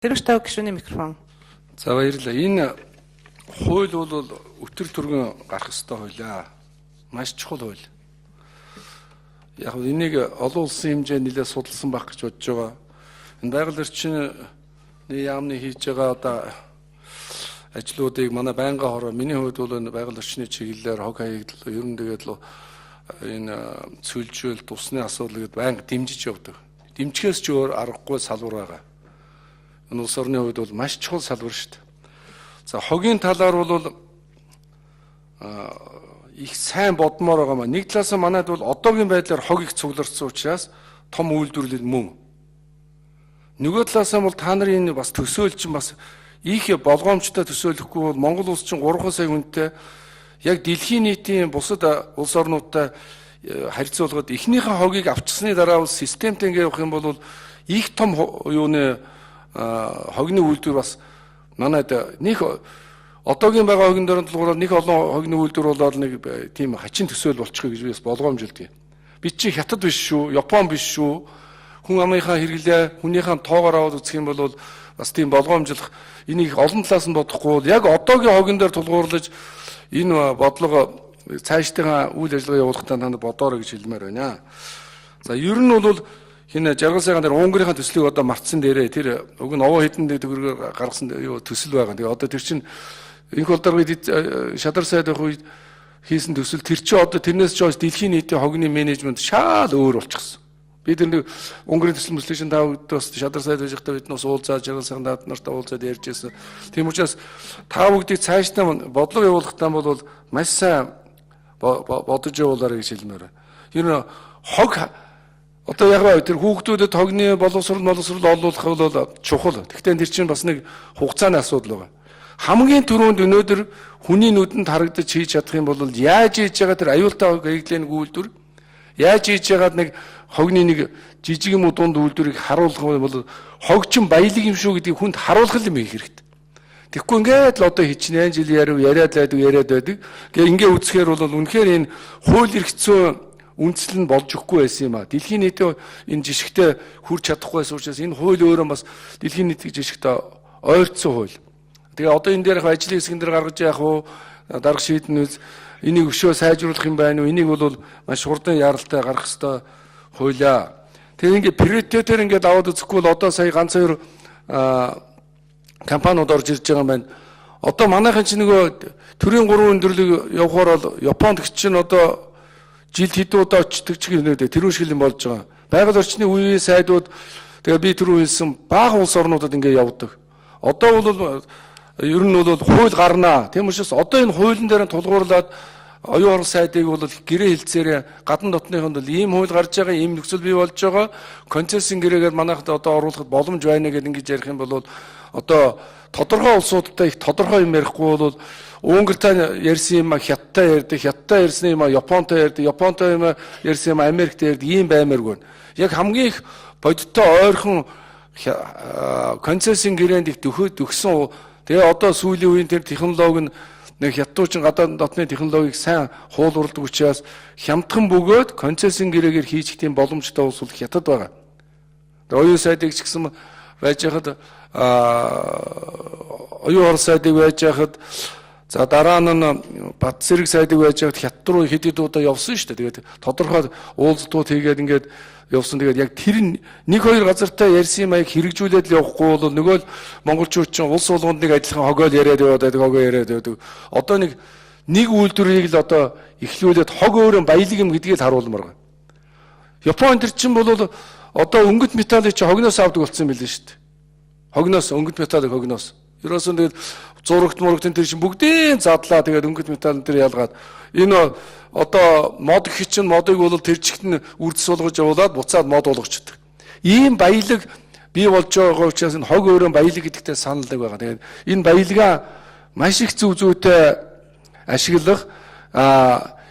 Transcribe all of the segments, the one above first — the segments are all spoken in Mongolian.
Эрүүштэй гишүүний микрофон. За баярлалаа. Энэ хууль бол өтөр түргэн гарах ёстой хуулиа. Маш чухал хууль. Яг энийг олон улсын хэмжээнд нэлээд судалсан байх гэж бодож байгаа. Энэ байгаль орчны яамны хийж байгаа одоо ажлуудыг манай байнгын хороо миний хувьд бол энэ байгаль орчны чиглэлээр хог хаягдал ер нь тэгээд л энэ цөлжөөл тусны асуудал гэдээ байнга дэмжиж явдаг. Дэмжихээс ч өөр аргагүй салбар байгаа. Энэ улс орны хувьд бол маш чухал салбар шүү дээ. За хогийн талаар бол их сайн бодмоор байгаа маа. Нэг талаас нь манайд бол одоогийн байдлаар хог их цугларсан учраас том үйлдвэрлэл мөн. Нөгөө талаас нь бол та нарын энэ бас төсөөлч чинь бас их болгоомжтой төсөөлөхгүй бол Монгол улс чинь 3 сая хүнтэй яг дэлхийн нийтийн бусад улс орнуудтай харьцуулахад эхнийхээ хогийг авчсны дараа бол системтэй ингээ явах юм бол их том юуны хогны үйлдвэр бас манайд нэг одоогийн байгаа хогин дөрөнд тулгуур нэг олон хогны үйлдвэр болоод нэг тийм хачин төсөөл болчихё гэж би бас болгоомжилдэг. Би чи хятад биш шүү, Япон биш шүү. Хүн амынхаа хэрэглээ, хүнийхээ тоогоор аваад үзэх юм бол бас тийм болгоомжлох энийг олон талаас нь бодохгүй бол яг одоогийн хогин дээр тулгуурлаж энэ бодлого цаашдаа үйл ажиллагаа явуулахдаа танд бодоорой гэж хэлмээр байна. За ер нь бол хин жаргал сайхан дээр Унгарийнхаа төслийг одоо мартсан дээрээ тэр уг нь овоо хэдэн төгрөг гаргасан төсөл байгаа. Тэгээ одоо тэр чинь энх болдоргыг шадар сайд байх үед хийсэн төсөл тэр чинь одоо тэрнээс ч хойш дэлхийн нийтийн хогны менежмент шал өөр болчихсон. Би тэр нэг Унгарийн төсөл мөслөшн тавагдаас шадар сайд байж байхдаа бид нас уулзаад жаргал сайхан нартай уулзаад ярьж байсан. Тийм учраас та бүгдийг цаашдаа бодлого явуулахдаа бол маш сайн бодож явуулаарай гэж хэлмээр. Ер нь хог одоо яг тэр хүүхдүүдэд хогны боловсрол олуулах бол чухал. Гэхдээ тэр чинь бас нэг хугацааны асуудал байгаа. Хамгийн түрүүнд өнөөдөр хүний нүдэнд харагдаж хийж чадах юм бол яаж хийж байгаа тэр аюултай хог хэрэглэний үйлдвэр яаж хийж байгаад нэг хогны нэг жижиг юм уу дунд үйлдвэрийг харуулах бол хог чинь баялаг юм шүү гэдгийг хүнд харуулах юм их хэрэгтэй. Тэгэхгүй ингээд л одоо хичнээн жил яриад байдаг. Ингээ үзэхээр бол үнэхээр энэ хууль эрх зүйн үндэслэл нь болж өгөхгүй байсан юм а. Дэлхийн нийтийн энэ жишгтээ хүрч чадахгүй байсан учраас энэ хууль өөрөө бас дэлхийн нийтийн жишгтээ ойрцсон хууль. Тэгээ одоо энэ дээр ажлын хэсгэн дээр гаргаж яах вэ? Дарга шийдэн үз энийг өшөө сайжруулах юм байна уу? Энийг бол маш хурдан яралтай гаргах ёстой хуулиа. Тэгээ ингээ приоритетээр ингээд аваад үзэхгүй бол одоо сая ганц хоёр компаниуд орж ирж байгаа юм байна. Одоо манайхан чинь нөгөө төрийн 3 өндөрлөг явахаар бол Японд чинь одоо жилд хэдэн удаа очдог ч гэнэ тэрүүн шиг юм болж байгаа. Байгаль орчны үеийн сайдууд тэгээ би түрүү хэлсэн бага улс орнуудад ингээ явдаг. Одоо бол ер нь бол хууль гарнаа. Тийм учраас одоо энэ хуулийн дээр тулгуурлаад оюун орон сайдыг бол гэрээ хэлцээр гадна дотныхонд бол ийм хууль гарч байгаа, ийм нөхцөл бий болж байгаа. Концессийн гэрээгээр манайхад одоо оруулахад боломж байна гэдэг ингэж ярих юм бол одоо тодорхой улсуудтай их тодорхой юм ярихгүй бол Унгартай ярьсан юм Хятадтай ярьдаг, Хятадтай ярьсан юм Японтой ярьдаг, Японтой юм ярьсан юм Америктэй ярьдаг ийм баймааргүй. Яг хамгийн их бодиттой ойрхон концессийн гэрээнд их төгсөн. Тэгээ одоо сүүлийн үеийн тэр технологи нэг хятадчин гадаад дотны технологиг сайн хуулурладаг учраас хямдхан бөгөөд концессийн гэрээгээр хийчих тийм боломжтой улс бол Хятад байгаа. Оюун сайдыг ч гэсэн байж хахад оюун орон сайдыг байж хахад за дараа нь бат зэрэг сайдыг байж хахад Хятад руу хэд удаа явсан шүү дээ. Тэгээд тодорхой уулзалтууд хийгээд ингээд явсан. Тэгээд яг тэр нэг хоёр газартай ярьсан юм аяг хэрэгжүүлээд л явахгүй бол нөгөө л монголчууд чинь улс болгонд нэг адилхан хогоол яриад яваад байдаг, хогоо яриад байдаг. Одоо нэг үйлдвэрийг л одоо эхлүүлээд хог өөрөө баялаг юм гэдгийг л харуулмаар байна. Япон тэр чинь бол одоо өнгөт металлыг чи хогноос авдаг болсон юм билээ шүү дээ. Хогноос өнгөт металлыг хогноос. Ерөөсөн тэгээд зурагт тэр чинь бүгдийн задлаа тэгээд өнгөт металл тэр ялгаад энэ одоо мод гэх чинь модыг бол тэр чигт нь үрдэс болгож явуулаад буцаад мод болгочдөг. Ийм баялаг бий болж байгаа учраас энэ хог өөрөө баялаг гэдэгтээ саналдаг байгаа. Тэгээд энэ баялгаа маш их зүв зүйтэй ашиглах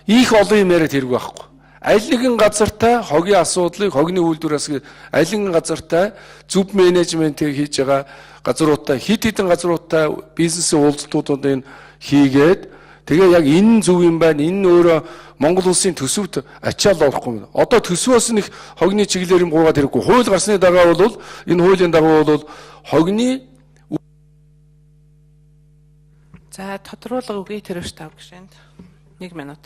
их олон юм яриад хэрэг байхгүй. Аль нэгэн газартай хогийн асуудлыг хогны үйлдвэраас аль нэгэн газартай зөв менежментийг хийж байгаа газруудтай хит хитэн газруудтай бизнесийн уулзалтуудад энэ хийгээд Тэгээ яг энэ зөв юм байна. Энэ өөрөө Монгол улсын төсөвт ачаал болохгүй юм. Одоо төсвөөс нэг хогны чиглэлээр юм гуугаад хэрэггүй. Хууль гарсны дараа бол энэ хуулийн дагуу бол хогны За тодруулга өгье тэрвш тав гişэнд. 1 минут.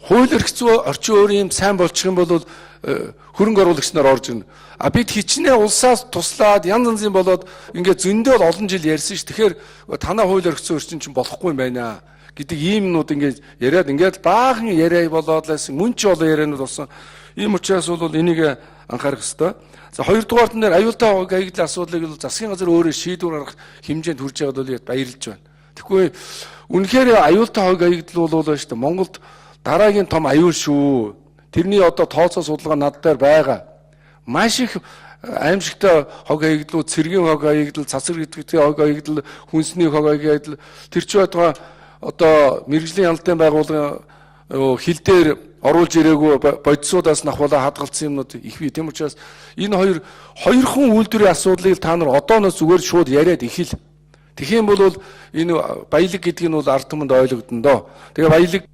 хууль эрх зүй орчин үеийн юм сайн болчих юм бол хөрөнгө оруулагч нар орж ирнэ. А бид хичнээн улсаас туслаад янз янзын болоод ингээд зөндөө олон жил ярьсан ш. Тэгэхээр танаа хууль эрх зүй орчин чинь болохгүй юм байна гэдэг ийм нууд ингээд яриад ингээд баахан яриа болоод лсэн мөн ч болоо ярианууд болсон. Ийм учраас бол энийг анхаарах хэрэгтэй. За хоёрдугаарт нэр аюултай хог хаягдлын асуудлыг бол засгийн газар өөрөө шийдвэр гаргах хэмжээнд хүрж байгаад бол баярлж байна. Тэгэхгүй үнэхээр аюултай хог хаягдал бол шүү дээ. Монголд дараагийн том аюул шүү. Тэрний одоо тооцоо судалгаа над дээр байгаа. Маш их аимшигтай хог хаягдлууд, цэргийн хог хаягдал, цацраг идэвхтэй хог хаягдал, хүнсний хог хаягдал тэр ч байтугай одоо мэрэгжлийн хяналтын байгууллагын хил дээр оруулж ирээгүй бодисуудаас нахвалаа хадгалсан юмнууд их бий. Тийм учраас энэ хоёрхан үйлдвэрийн асуудлыг та нар одооноос зүгээр шууд яриад ихэл. Тэгэх юм бол энэ баялаг гэдэг нь бол ард түмэнд ойлгогдно доо. Тэгээ баялаг